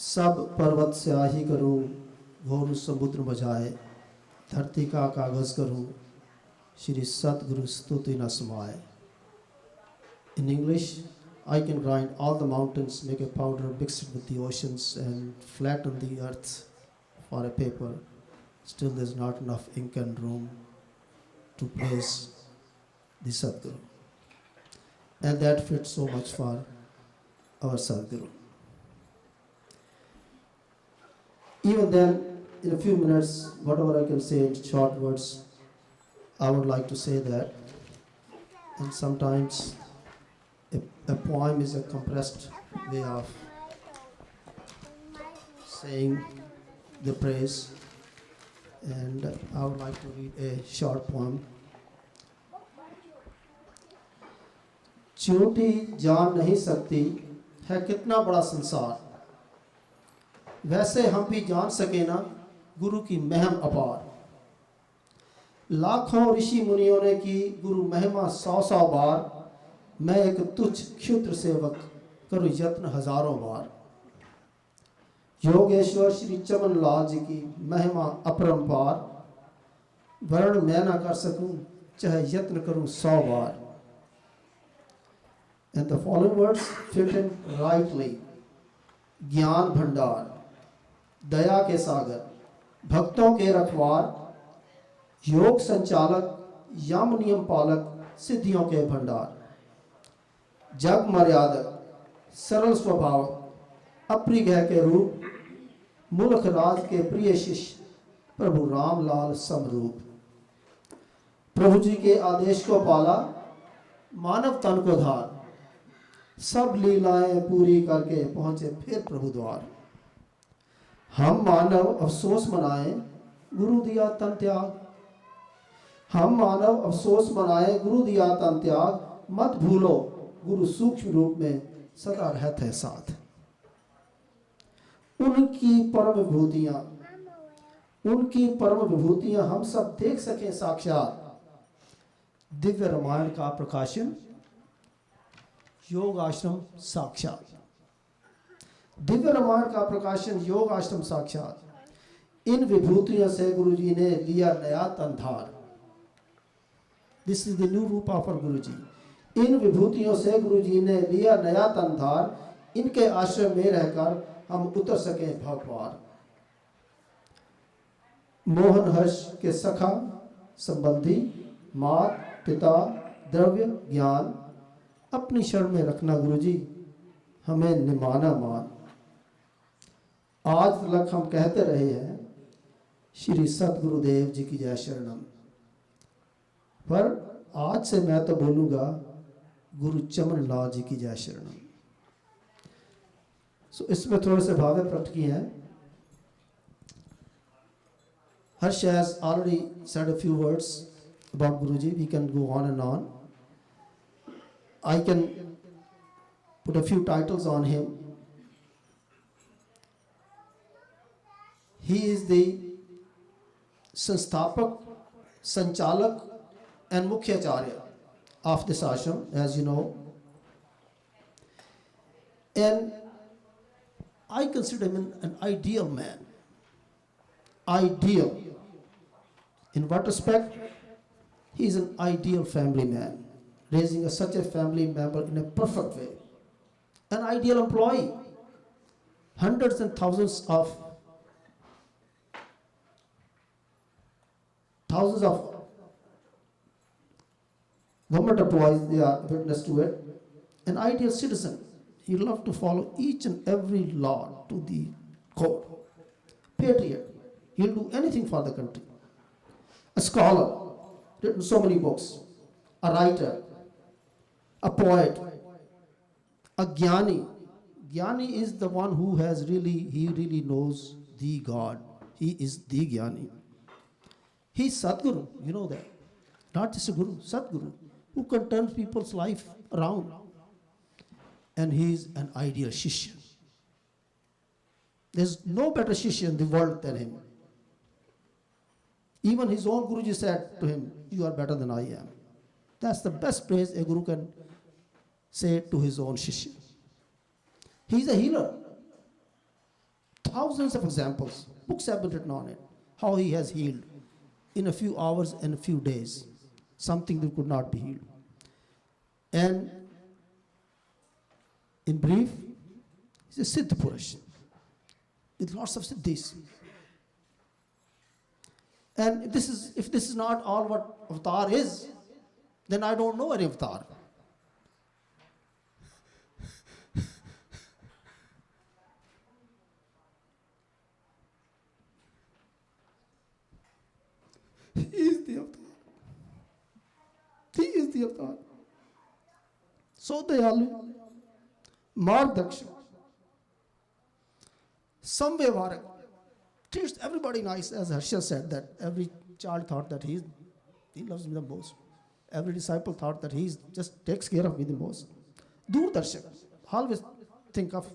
सब पर्वत स्याही करूं, घोर समुद्र बजाए, धरती का कागज करूं, श्री सतगुरु स्तुति न समाए. In English, I can grind all the mountains, make a powder, mix it with the oceans, and flatten the earth for a paper. Still, there's not enough ink and room to praise the Sadguru. And that fits so much for our Sadguru. Even then, in a few minutes, whatever I can say in short words, I would like to say that. And sometimes a poem is a compressed way of saying the praise. And I would like to read a short poem. चोटी जान नहीं सकती है कितना बड़ा संसार, वैसे हम भी जान सके ना गुरु की महम अपार. लाखों ऋषि मुनियों ने की गुरु महिमा 100 बार, मैं एक तुच्छ क्षुद्र सेवक करूं यत्न हजारों बार. योगेश्वर श्री चमन लाल जी की महिमा अपरंपार, वर्ण मैं ना कर सकूं चाहे यत्न करूं 100 बार. And the following words fit in rightly. ज्ञान भंडार, दया के सागर, भक्तों के रखवार, योग संचालक, यम नियम पालक, सिद्धियों के भंडार. जग मर्यादक, सरल स्वभाव, अपरिग्रह के रूप, मुल्क राज के प्रिय शिष्य, प्रभु रामलाल समरूप. प्रभु जी के आदेश को पाला, मानव तन को धार, सब लीलाएं पूरी करके पहुंचे फिर प्रभु द्वार. हम मानव अफसोस मनाए गुरु दिया तन त्याग, हम मानव अफसोस मनाए गुरु दिया तन त्याग, मत भूलो गुरु सूक्ष्म रूप में सदा रहते हैं साथ. उनकी परम विभूतियां, उनकी परम विभूतियां हम सब देख सकें साक्षात. दिव्य रामायण का प्रकाशन, योग आश्रम साक्षात. दिव्य रामायण का प्रकाशन, योग आश्रम साक्षात. इन विभूतियों से गुरु जी ने लिया नया तंधार. दिस इज द न्यू रूप ऑफ गुरु जी. इन विभूतियों से गुरु जी ने लिया नया तंधार. इनके आश्रम में रहकर हम उतर सके भव पार. मोहन हर्ष के सखा संबंधी, मात पिता द्रव्य ज्ञान, अपनी शरण में रखना गुरु जी, हमें निमाना मान. आज तक हम कहते रहे हैं श्री सतगुरुदेव जी की जय शरणम, पर आज से मैं तो बोलूंगा गुरु चमन लाल जी की जय शरणम. सो इसमें थोड़े से भावे प्रकट किए हैं. Harsh has already said a few words about Guruji. We can go on and on. I can put a few titles on him. He is the संस्थापक, संचालक and मुख्याचार्य of this ashram, as you know. And I consider him an ideal man. Ideal. In what respect? He is an ideal family man, raising such a family member in a perfect way. An ideal employee. Hundreds and thousands of government employees, they are witness to it. An ideal citizen. He loved to follow each and every law to the core. Patriot. He'll do anything for the country. A scholar, written so many books. A writer, a poet, a jnani. Jnani is the one who has he really knows the God. He is the jnani. He is Sadguru, you know that. Not just a guru, Sadguru, who can turn people's life around. And he is an ideal shishya. There's no better shishya in the world than him. Even his own Guruji said to him, "You are better than I am." That's the best praise a guru can say to his own shishya. He is a healer. thousands of examples. Books have been written on it. How he has healed in a few hours and a few days something that could not be healed. And in brief, he's a Siddha Purush with lots of siddhis. And if this is not all what avatar is, then I don't know any avatar. He is the avatar. He is the avatar. So dayalu, margdarsha, samvyaharak, treats everybody nice, as Harsha said, that every child thought that he loves me the most. Every disciple thought that he just takes care of me the most. Doordarshak, always think of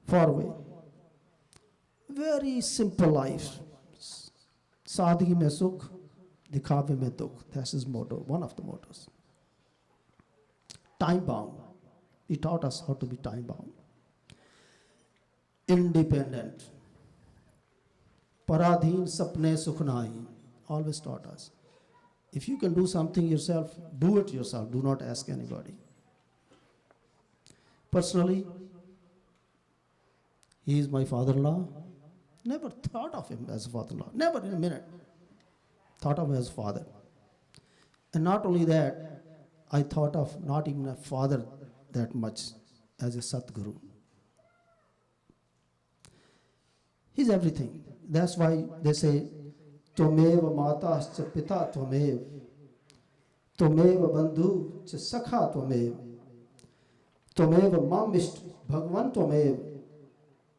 far away. Very simple life. Sadhgi mein sukh, dikhave mein dukh. That's his motto, one of the mottos. Time bound. He taught us how to be time bound. Independent. Paradhin sapne sukhnahi. Always taught us. If you can do something yourself, do it yourself. Do not ask anybody. Personally, he is my father-in-law. Never thought of him as a father-in-law. Never in a minute thought of him as a father. And not only that, I thought of not even a father that much as a Satguru. He's everything. That's why they say, Tvamev mata cha pita tvamev, Tvamev bandhu cha sakha tvamev, Tvamev mamisht bhagwan tvamev,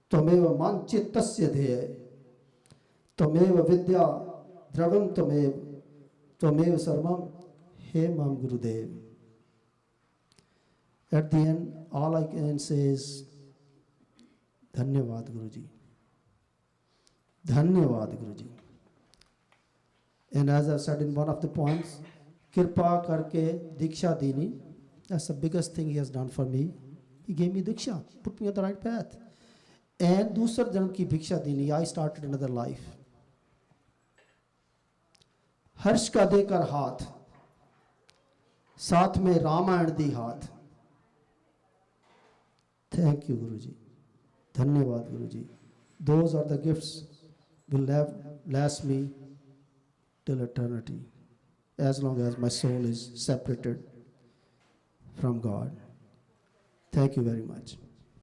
Tvamev man chittasya dhyaya, Tvamev vidya dravam tvamev, Tvamev sarvam he mam Gurudev. At the end, all I can say is, Dhanyavad Guruji. Dhanyavad Guruji. And as I said in one of the points, Kirpa karke diksha dini. That's the biggest thing he has done for me. He gave me diksha, put me on the right path. And dusar janam ki bhiksha dini, I started another life. Harsh ka dekar haath, साथ में रामायण दी हाथ. Thank you, Guruji. Dhanyavad, Guruji. Those are the gifts will last me till eternity, as long as my soul is separated from God. Thank you very much.